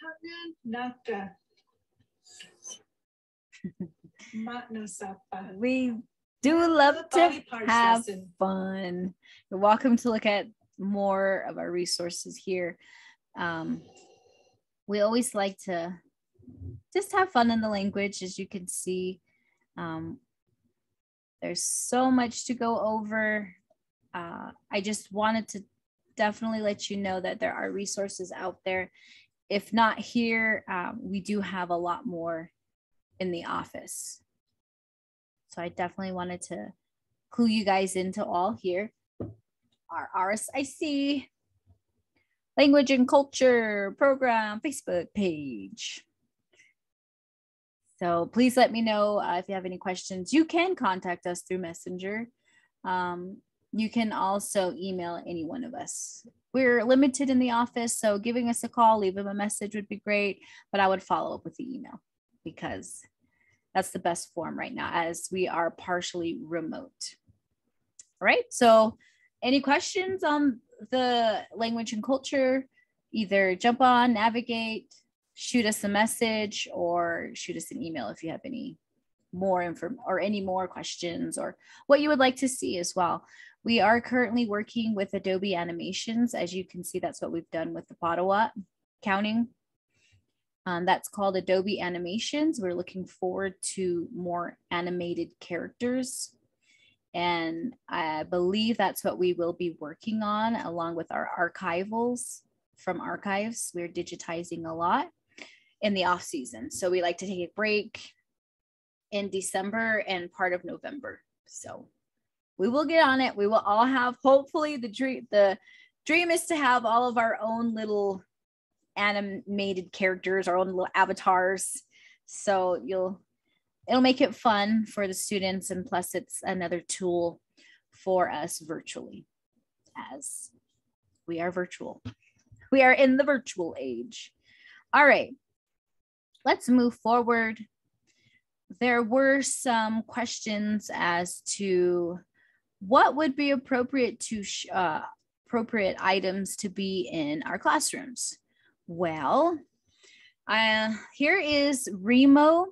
Hana Naka. Matna Sapa. We do love to Body parts have lesson. fun. You're welcome to look at more of our resources here. We always like to just have fun in the language, as you can see. There's so much to go over. I just wanted to definitely let you know that there are resources out there. If not here, we do have a lot more in the office. So I definitely wanted to clue you guys into all here. Our RSIC Language and Culture Program Facebook page. So please let me know if you have any questions. You can contact us through Messenger. You can also email any one of us. We're limited in the office, so giving us a call, leave them a message would be great, but I would follow up with the email because that's the best form right now as we are partially remote. All right, so any questions on the language and culture, either jump on, navigate, shoot us a message, or shoot us an email if you have any more info or any more questions or what you would like to see as well. We are currently working with Adobe Animations. As you can see, that's what we've done with the Potawat counting. That's called Adobe Animations. We're looking forward to more animated characters. And I believe that's what we will be working on along with our archivals from archives. We're digitizing a lot in the off season. So we like to take a break in December and part of November. So we will get on it. We will all have, hopefully the dream is to have all of our own little animated characters, our own little avatars. So it'll make it fun for the students. And plus it's another tool for us virtually, as we are virtual. We are in the virtual age. All right, let's move forward. There were some questions as to what would be appropriate to appropriate items to be in our classrooms. Well, here is Remo,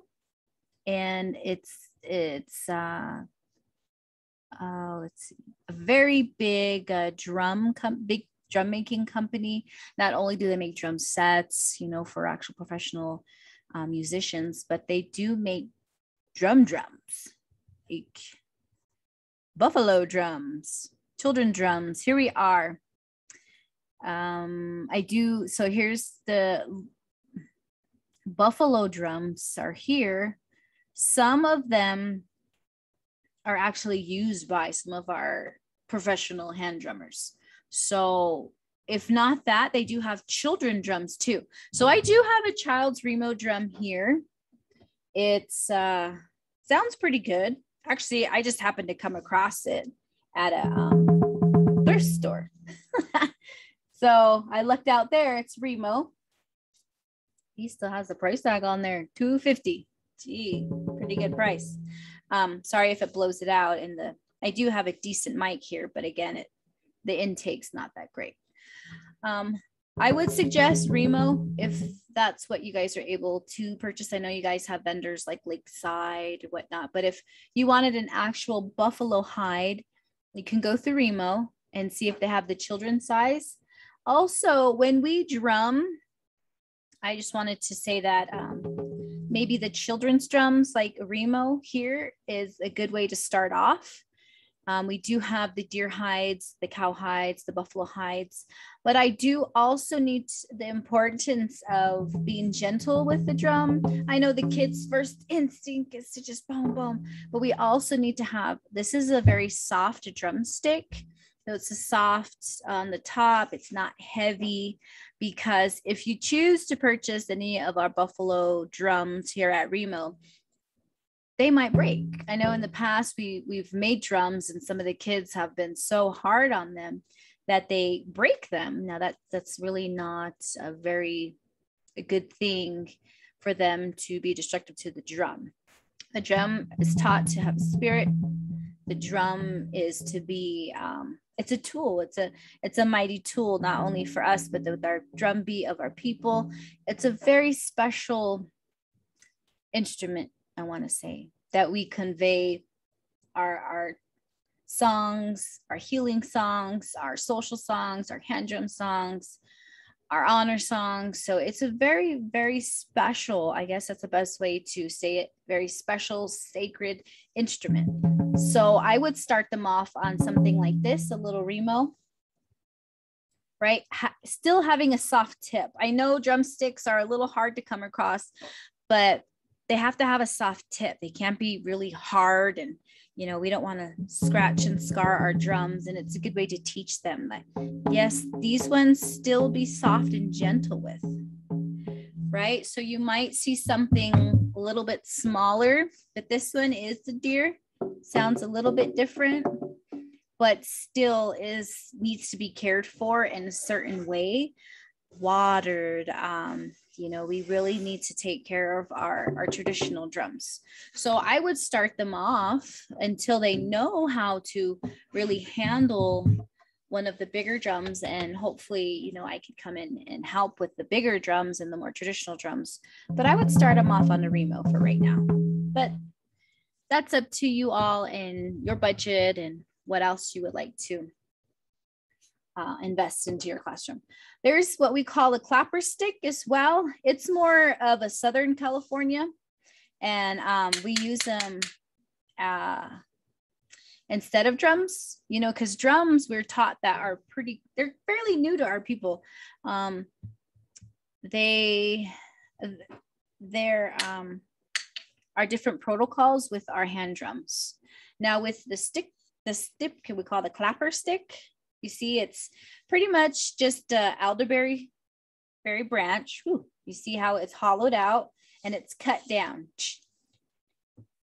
and it's let's see, a very big big drum making company. Not only do they make drum sets, you know, for actual professional musicians, but they do make drums, like buffalo drums, children drums. Here we are. So here's the buffalo drums are here. Some of them are actually used by some of our professional hand drummers. So if not that, they do have children drums too. So I do have a child's Remo drum here. It's sounds pretty good. Actually, I just happened to come across it at a thrift store. So I looked out there, it's Remo. He still has the price tag on there, $250. Gee, pretty good price. Sorry if it blows it out. I do have a decent mic here, but again, the intake's not that great. I would suggest Remo if that's what you guys are able to purchase. I know you guys have vendors like Lakeside, whatnot, but if you wanted an actual buffalo hide, you can go through Remo and see if they have the children's size. Also, when we drum, I just wanted to say that maybe the children's drums like Remo here is a good way to start off. We do have the deer hides, the cow hides, the buffalo hides, but I do also need the importance of being gentle with the drum. I know the kids' first instinct is to just boom, boom, but we also need to have, this is a very soft drumstick. So it's a soft on the top, it's not heavy, because if you choose to purchase any of our buffalo drums here at Remo, they might break. I know in the past we've made drums and some of the kids have been so hard on them that they break them. Now that's really not a good thing for them to be destructive to the drum. The drum is taught to have a spirit. The drum is to be, it's a tool. It's a mighty tool, not only for us, but with our drum beat of our people. It's a very special instrument, I want to say, that we convey our songs, our healing songs, our social songs, our hand drum songs, our honor songs. So it's a very, very special, I guess that's the best way to say it, very special, sacred instrument. So I would start them off on something like this, a little Remo, right? Still having a soft tip. I know drumsticks are a little hard to come across, but they have to have a soft tip. They can't be really hard, and you know, we don't want to scratch and scar our drums, and it's a good way to teach them that yes, these ones still be soft and gentle with, right? So you might see something a little bit smaller, but this one is the deer. Sounds a little bit different, but still needs to be cared for in a certain way, watered. You know, we really need to take care of our traditional drums. So I would start them off until they know how to really handle one of the bigger drums, and hopefully, you know, I could come in and help with the bigger drums and the more traditional drums. But I would start them off on a Remo for right now. But that's up to you all and your budget and what else you would like to invest into your classroom. There's what we call a clapper stick as well. It's more of a Southern California, and we use them instead of drums, you know, because drums we're taught that they're fairly new to our people. They're our different protocols with our hand drums. Now with the stick, we call the clapper stick. You see, it's pretty much just elderberry branch. Whew. You see how it's hollowed out and it's cut down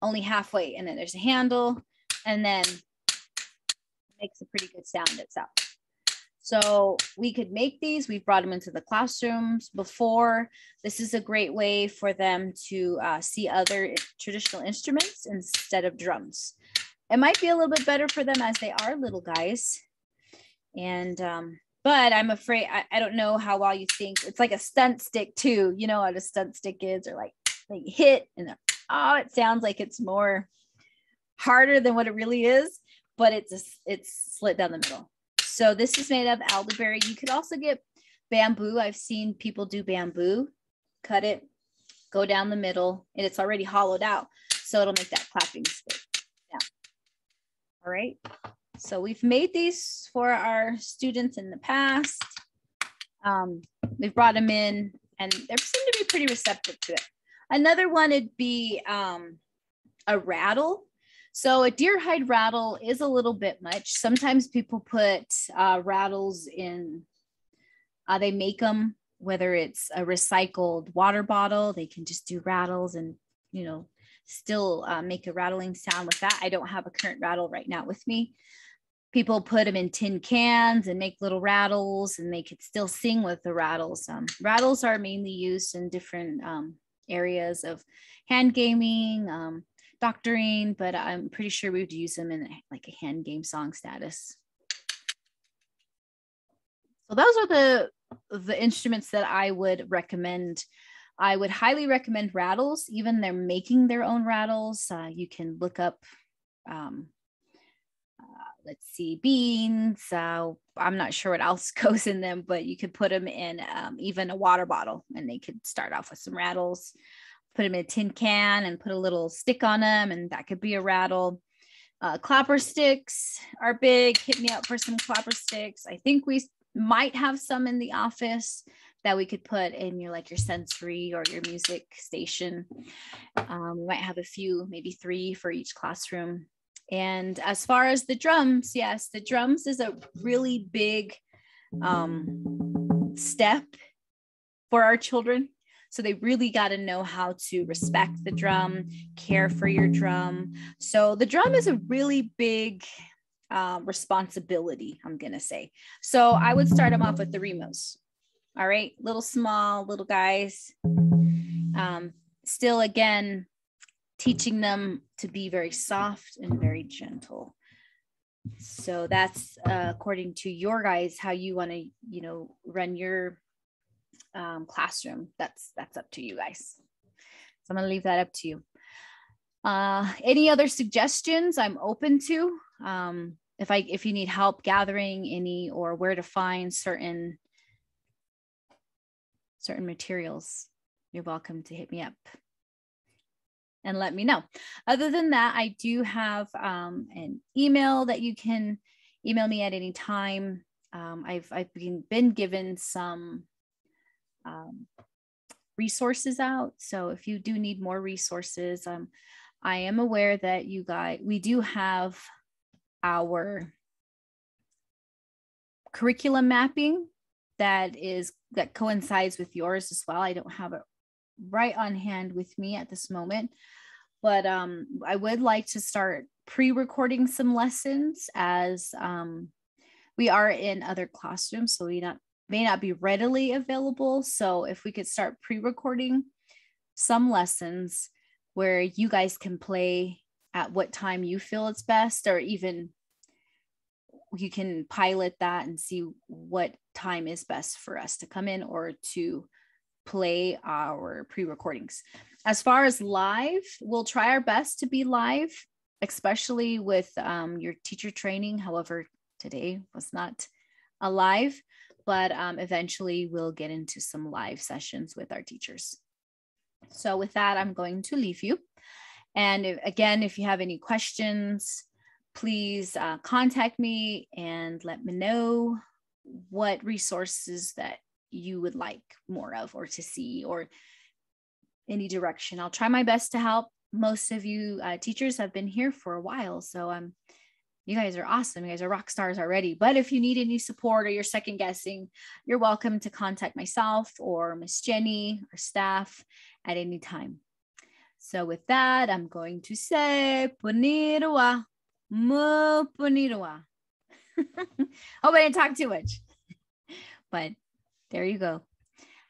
only halfway. And then there's a handle, and then it makes a pretty good sound itself. So we could make these. We've brought them into the classrooms before. This is a great way for them to see other traditional instruments instead of drums. It might be a little bit better for them as they are little guys. And, but I'm afraid, I don't know how well you think. It's like a stunt stick too. You know what a stunt stick is, or like they hit and oh, it sounds like it's more harder than what it really is, but it's slit down the middle. So this is made of elderberry. You could also get bamboo. I've seen people do bamboo, cut it, go down the middle, and it's already hollowed out. So it'll make that clapping stick. Yeah. All right. So we've made these for our students in the past. We've brought them in and they seem to be pretty receptive to it. Another one would be a rattle. So a deer hide rattle is a little bit much. Sometimes people put rattles in, they make them, whether it's a recycled water bottle, they can just do rattles and, you know, still make a rattling sound with that. I don't have a current rattle right now with me. People put them in tin cans and make little rattles, and they could still sing with the rattles. Rattles are mainly used in different areas of hand gaming, doctoring, but I'm pretty sure we would use them in like a hand game song status. So those are the instruments that I would recommend. I would highly recommend rattles. Even they're making their own rattles. You can look up, let's see, beans. I'm not sure what else goes in them, but you could put them in even a water bottle, and they could start off with some rattles. Put them in a tin can and put a little stick on them, and that could be a rattle. Clapper sticks are big. Hit me up for some clapper sticks. I think we might have some in the office that we could put in your sensory or your music station. We might have a few, maybe 3 for each classroom. And as far as the drums, yes, the drums is a really big step for our children. So they really got to know how to respect the drum, care for your drum. So the drum is a really big responsibility, I'm going to say. So I would start them off with the Remos. All right, little small, little guys. Still, again, teaching them to be very soft and very gentle. So that's according to your guys, how you want to, run your classroom. That's up to you guys. So I'm going to leave that up to you. Any other suggestions I'm open to. If you need help gathering any or where to find certain materials, you're welcome to hit me up and let me know. Other than that, I do have an email that you can email me at any time. I've been given some resources out. So if you do need more resources, I am aware that we do have our curriculum mapping that coincides with yours as well. I don't have it right on hand with me at this moment, but I would like to start pre-recording some lessons as we are in other classrooms, so we may not be readily available. So if we could start pre-recording some lessons where you guys can play at what time you feel it's best, or even you can pilot that and see what time is best for us to come in or to play our pre-recordings. As far as live, we'll try our best to be live, especially with your teacher training. However, today was not a live, but eventually we'll get into some live sessions with our teachers. So with that, I'm going to leave you. And if you have any questions, please contact me and let me know what resources that you would like more of or to see, or any direction. I'll try my best to help. most of you teachers have been here for a while. So you guys are awesome. You guys are rock stars already. But if you need any support or you're second guessing, you're welcome to contact myself or Miss Jenny or staff at any time. So with that, I'm going to say Punirua, Mu Punirua. Hope I didn't talk too much. But there you go.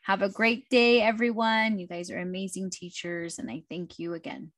Have a great day, everyone. You guys are amazing teachers, and I thank you again.